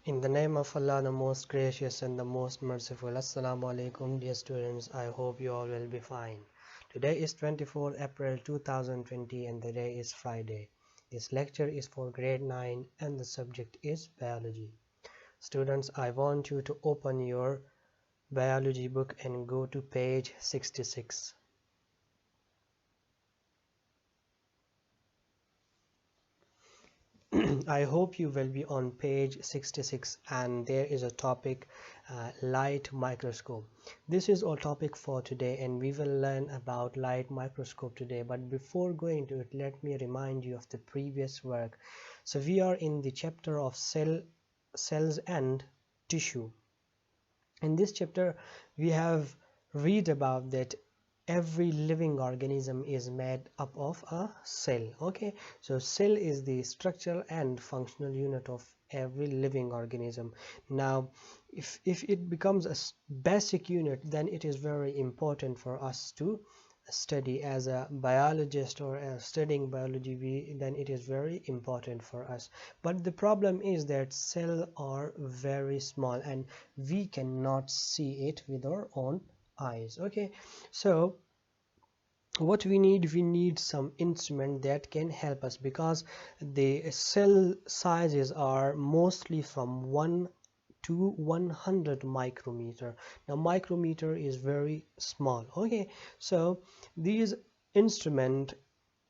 In the name of Allah, the most gracious and the most merciful. Assalamu alaikum, dear students. I hope you all will be fine. Today is 24th April 2020 and the day is Friday. This lecture is for grade 9 and the subject is biology. Students, I want you to open your biology book and go to page 66. I hope you will be on page 66 and there is a topic light microscope. This is our topic for today and we will learn about light microscope today, but before going to it, let me remind you of the previous work. So we are in the chapter of cells and tissue. In this chapter we have read about that every living organism is made up of a cell. Okay, so cell is the structural and functional unit of every living organism. Now if it becomes a basic unit, then it is very important for us to study. As a biologist or studying biology, then it is very important for us. But the problem is that cells are very small and we cannot see it with our own eyes. Okay, so what we need some instrument that can help us, because the cell sizes are mostly from 1 to 100 micrometer. Now micrometer is very small. Okay, so these instrument,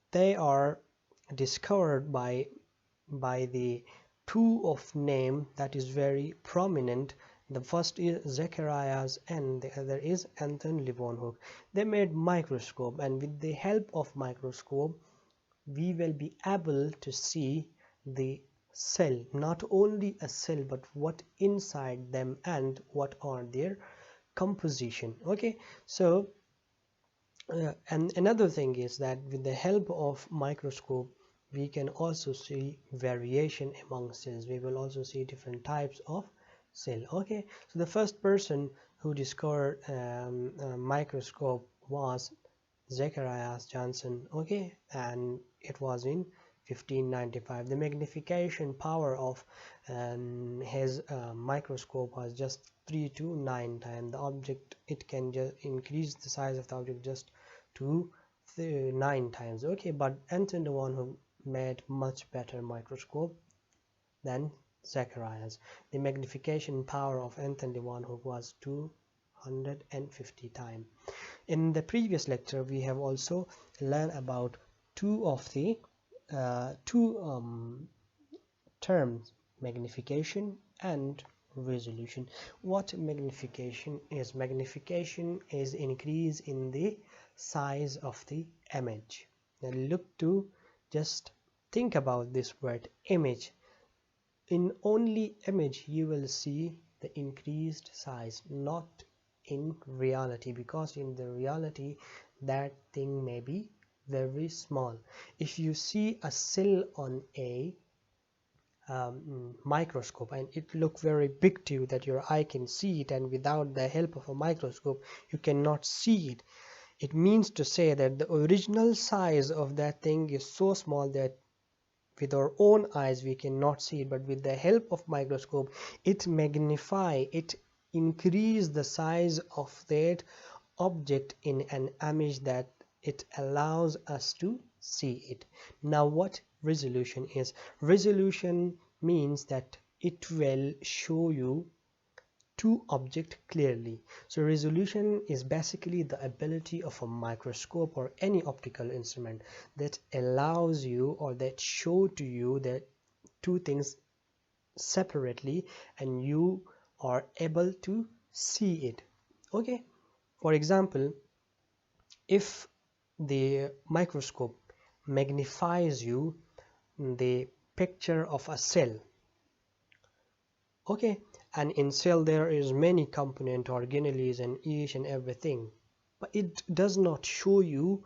they are discovered by the two of name that is very prominent. The first is Zacharias and the other is Anton Leeuwenhoek. They made microscope, and with the help of microscope we will be able to see the cell, not only a cell but what inside them and what are their composition. Okay, so and another thing is that with the help of microscope we can also see variation among cells. We will also see different types of cell. Okay, so the first person who discovered a microscope was Zacharias Johnson. Okay, and it was in 1595. The magnification power of his microscope was just 3 to 9 times. The object, it can just increase the size of the object just to 9 times. Okay, but Anton, the one who made much better microscope than Zacharias. The magnification power of Anton Leeuwenhoek was 250 times. In the previous lecture we have also learned about two of the terms, magnification and resolution. What magnification is? Magnification is increase in the size of the image. Now look to just think about this word image. In only image you will see the increased size, not in reality, because in the reality that thing may be very small. If you see a cell on a microscope and it look very big to you that your eye can see it, and without the help of a microscope you cannot see it, it means to say that the original size of that thing is so small that with our own eyes we cannot see it, but with the help of microscope it magnify, it increase the size of that object in an image that it allows us to see it. Now what resolution is? Resolution means that it will show you two objects clearly. So resolution is basically the ability of a microscope or any optical instrument that allows you, or that show to you, that two things separately and you are able to see it. Okay, for example, if the microscope magnifies you the picture of a cell, okay, and in cell there is many component organelles and each and everything, but it does not show you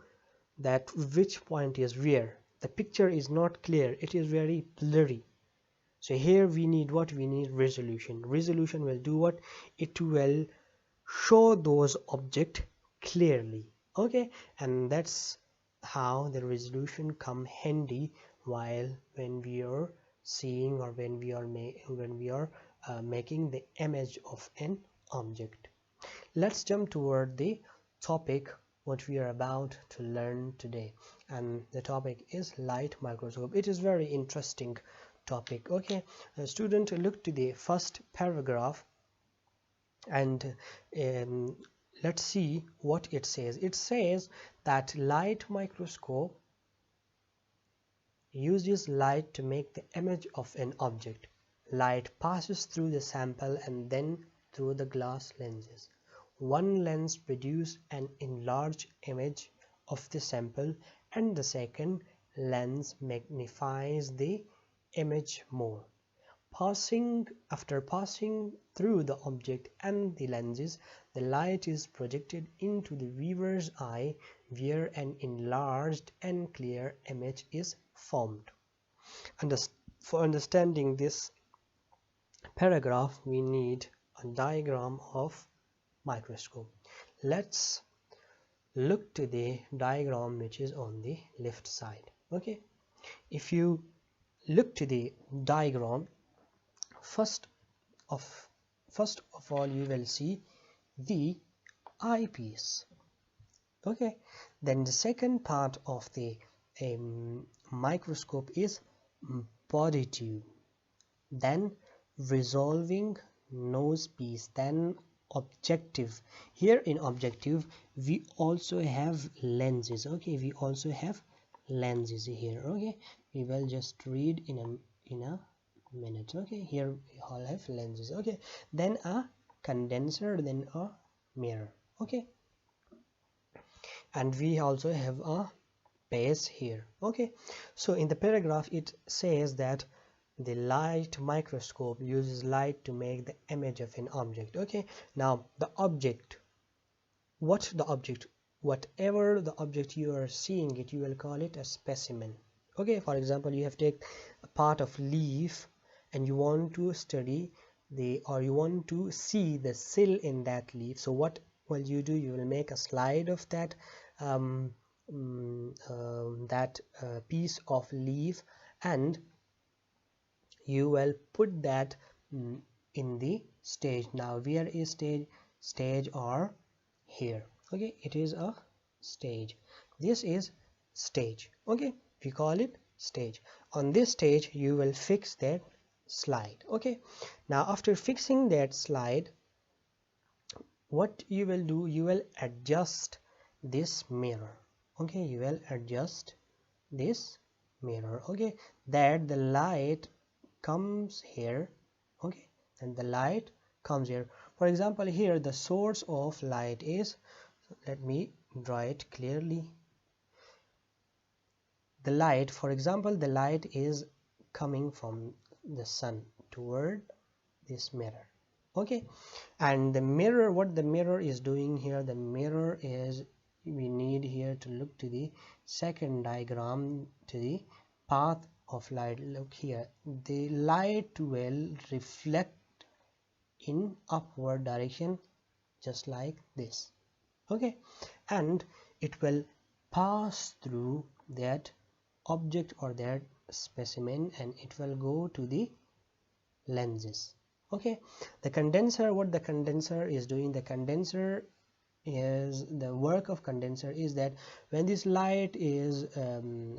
that which point is where. The picture is not clear, it is very blurry. So here we need what? We need resolution. Resolution will do what? It will show those objects clearly. Okay, and that's how the resolution come handy while when we are seeing, or when we are making the image of an object. Let's jump toward the topic what we are about to learn today, and the topic is light microscope. It is very interesting topic. Okay, student, look to the first paragraph and let's see what it says. It says that light microscope uses light to make the image of an object. Light passes through the sample and then through the glass lenses. One lens produces an enlarged image of the sample, and the second lens magnifies the image more. After passing through the object and the lenses, the light is projected into the viewer's eye, where an enlarged and clear image is formed. For understanding this paragraph, we need a diagram of microscope. Let's look to the diagram which is on the left side. Okay, if you look to the diagram, first of all you will see the eyepiece. Okay, then the second part of the microscope is body tube, then resolving nose piece, then objective. Here in objective we also have lenses. Okay, we also have lenses here. Okay, we will just read in a minute. Okay, here we all have lenses. Okay, then a condenser, then a mirror. Okay, and we also have a base here. Okay, so in the paragraph it says that the light microscope uses light to make the image of an object. Okay, now the object, whatever the object you are seeing it, you will call it a specimen. Okay, for example, you have take a part of leaf and you want to study you want to see the cell in that leaf. So what will you do? You will make a slide of that piece of leaf, and you will put that in the stage. Now where is stage or here? Okay, it is a stage. This is stage. Okay, we call it stage. On this stage you will fix that slide. Okay, now after fixing that slide, what you will do, you will adjust this mirror. Okay, you will adjust this mirror. Okay, that the light comes here. Okay, and the light comes here. For example, here the source of light is, let me draw it clearly. The light, for example, the light is coming from the sun toward this mirror. Okay, and the mirror, what the mirror is doing here, the mirror is, we need here to look to the second diagram, to the path of light. Look here, the light will reflect in upward direction just like this. Okay, and it will pass through that object or that specimen and it will go to the lenses. Okay, the condenser, what the condenser is doing, the condenser is, the work of condenser is that when this light is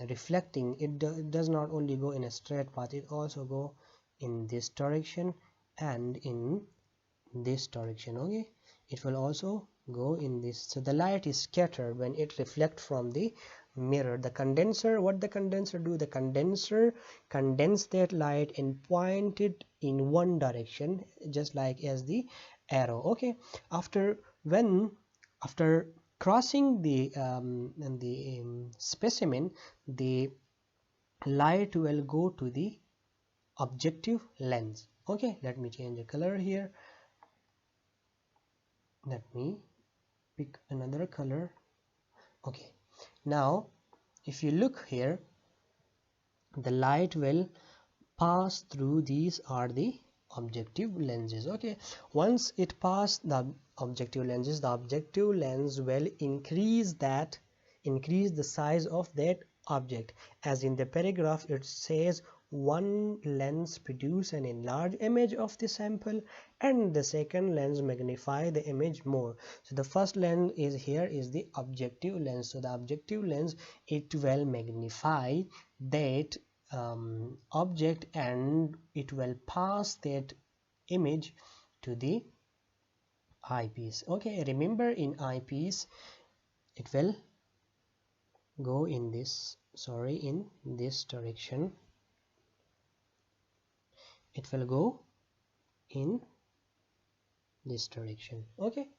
reflecting, it does not only go in a straight path, it also go in this direction and in this direction. Okay, it will also go in this. So the light is scattered when it reflects from the mirror. The condenser, what the condenser do, the condenser condense that light and point it in one direction, just like as the arrow. Okay, after crossing the specimen, the light will go to the objective lens. Okay, let me change the color here. Let me pick another color. Okay, now if you look here, the light will pass through, these are the objective lenses. Okay, once it passed the objective lenses, the objective lens will increase the size of that object, as in the paragraph it says one lens produce an enlarged image of the sample and the second lens magnify the image more. So the first lens is here is the objective lens. So the objective lens, it will magnify that object and it will pass that image to the eyepiece. Okay, remember in eyepiece it will go in this, sorry, in this direction. It will go in this direction. Okay,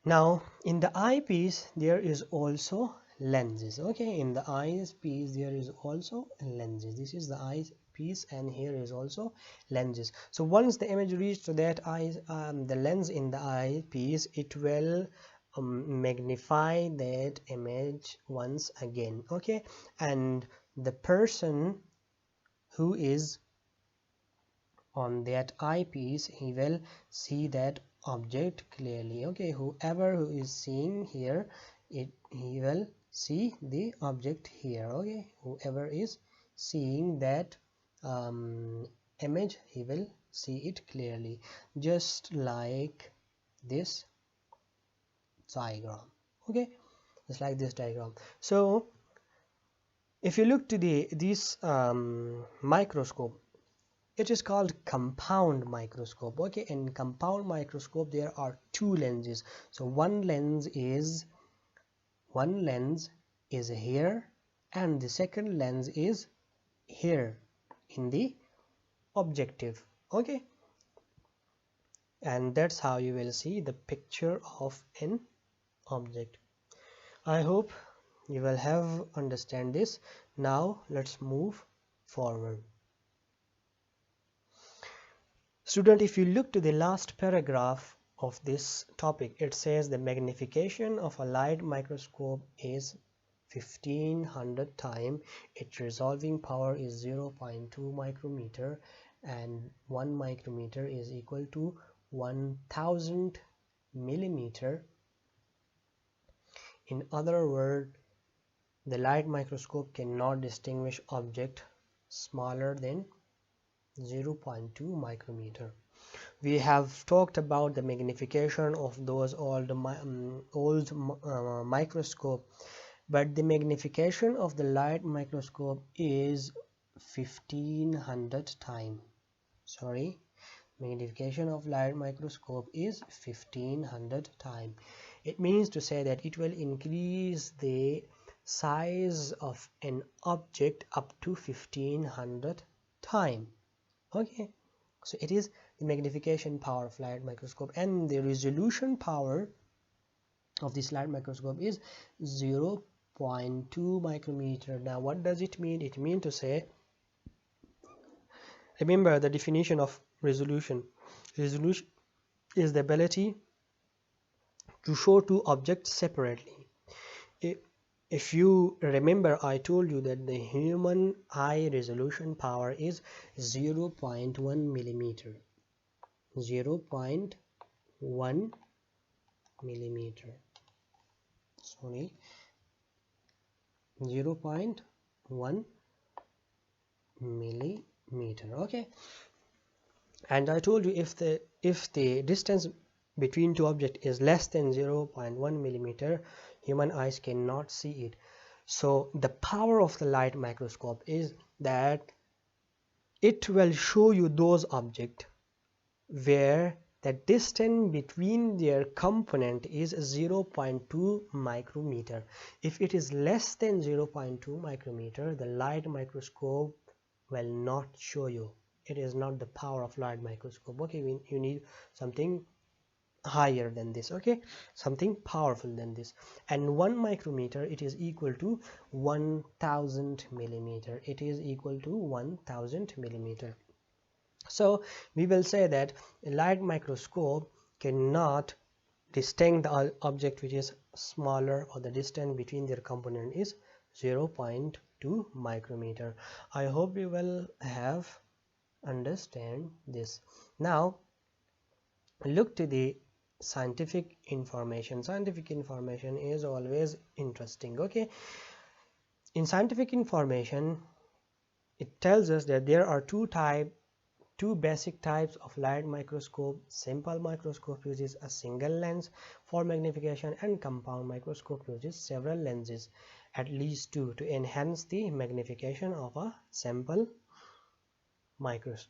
now in the eyepiece there is also lenses. Okay, in the eyepiece there is also lenses. This is the eyepiece and here is also lenses. So once the image reaches to that eye, the lens in the eyepiece, it will magnify that image once again. Okay, and the person who is on that eyepiece, he will see that object clearly. Okay, whoever who is seeing here, he will see the object here. Okay, whoever is seeing that image, he will see it clearly, just like this diagram. Okay, just like this diagram. So if you look to this microscope, it is called compound microscope. Okay, in compound microscope there are two lenses. So one lens is here and the second lens is here in the objective. Okay, and that's how you will see the picture of an object. I hope you will have understand this. Now let's move forward. Student, if you look to the last paragraph of this topic, it says the magnification of a light microscope is 1500 times. Its resolving power is 0.2 micrometer and 1 micrometer is equal to 1000 millimeter. In other words, the light microscope cannot distinguish object smaller than 0.2 micrometer. We have talked about the magnification of those old microscope, but the magnification of the light microscope is 1500 times. Sorry, magnification of light microscope is 1500 times. It means to say that it will increase the size of an object up to 1500 times. Okay, so it is the magnification power of light microscope, and the resolution power of this light microscope is 0.2 micrometer. Now what does it mean? It means to say, remember the definition of resolution. Resolution is the ability to show two objects separately. If you remember, I told you that the human eye resolution power is 0.1 millimeter. 0.1 millimeter. Sorry, 0.1 millimeter. Okay, and I told you if the distance between two objects is less than 0.1 millimeter, human eyes cannot see it. So the power of the light microscope is that it will show you those objects where the distance between their component is 0.2 micrometer. If it is less than 0.2 micrometer, the light microscope will not show you. It is not the power of light microscope. Okay, you need something higher than this. Okay, something powerful than this. And 1 micrometer, it is equal to 1000 millimeter. It is equal to 1000 millimeter. So we will say that a light microscope cannot distinguish the object which is smaller, or the distance between their component is 0.2 micrometer. I hope you will have understand this. Now look to the scientific information. Scientific information is always interesting. Okay, in scientific information it tells us that there are two basic types of light microscope. Simple microscope uses a single lens for magnification, and compound microscope uses several lenses, at least two, to enhance the magnification of a sample microscope.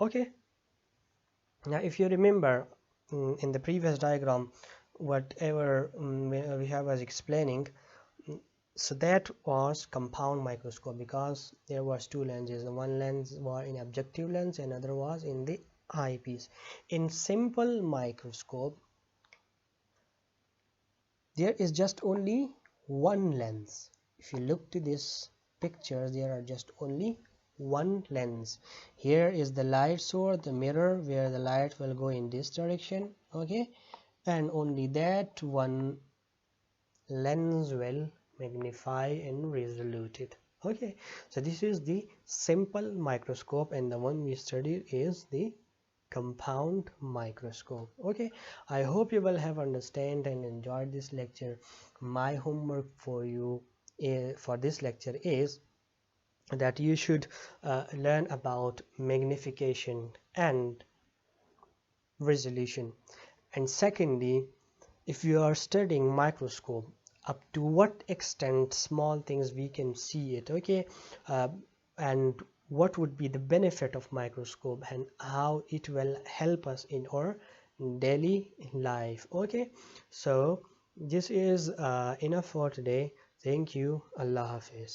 Okay, now if you remember, in the previous diagram, whatever we have was explaining, so that was compound microscope, because there was two lenses. One lens was in objective lens, another was in the eyepiece. In simple microscope, there is just only one lens. If you look to this picture, there are just only one lens. Here is the light source, the mirror, where the light will go in this direction. Okay, and only that one lens will magnify and resolute it. Okay, so this is the simple microscope, and the one we studied is the compound microscope. Okay, I hope you will have understand and enjoyed this lecture. My homework for you for this lecture is that you should learn about magnification and resolution, and secondly, if you are studying microscope, up to what extent small things we can see it. Okay, uh, and what would be the benefit of microscope and how it will help us in our daily life. Okay, so this is enough for today. Thank you. Allah Hafiz.